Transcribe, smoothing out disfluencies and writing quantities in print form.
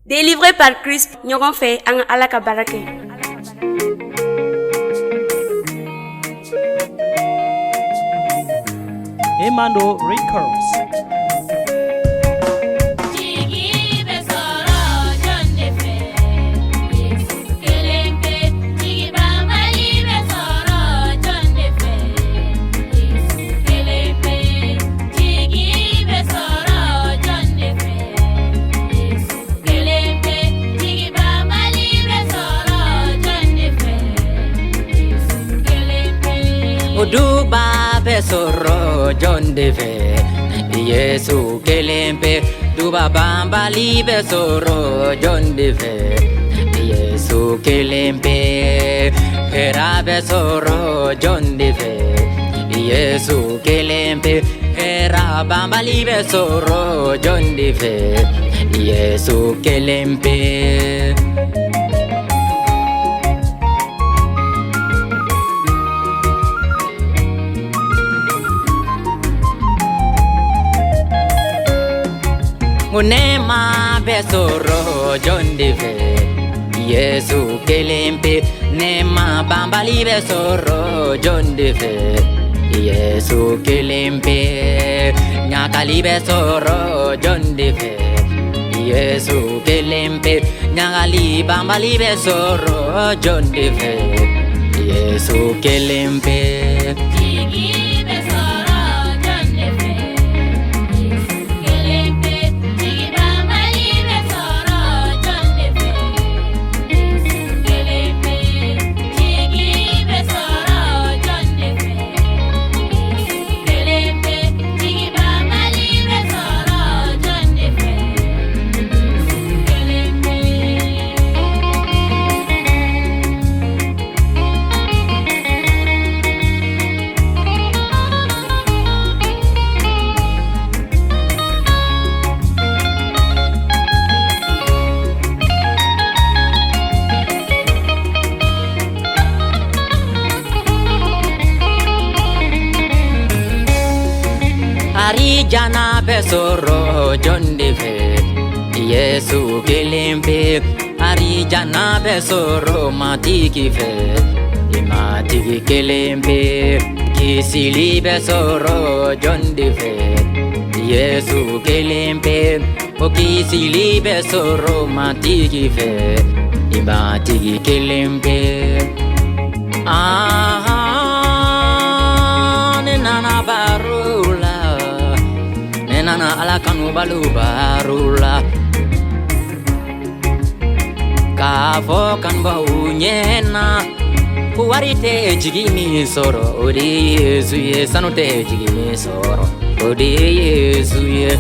Délivré par Christ, ɲɔgɔn fɛ an ka Ala ka baara kɛ. Emmanuel Records. Duba besoro John Deve Yesu kelempe Duba bambali besoro John Deve Yesu kelempe Hera besoro John Deve Yesu kelempe Hera bambali besoro John Deve Yesu kelempe Nema besoro John Deve Yesu kelempe Nema bambali besoro John Deve Yesu kelempe Nyakali besoro John Deve Yesu kelempe Nyakali bambali besoro John Deve Yesu kelempe Jana besoro John Deve Yesu kelempe Ari jana besoro matiki fe Matiki kelempe Kisili besoro John Deve Yesu kelempe O kisili besoro matiki fe Matiki kelempe Nena barula Nana ala kanu balu barula Kafo kan bau nyena Kuwarite jigimi soro Odi Yesu ye sanute jigimi soro Odi Yesu ye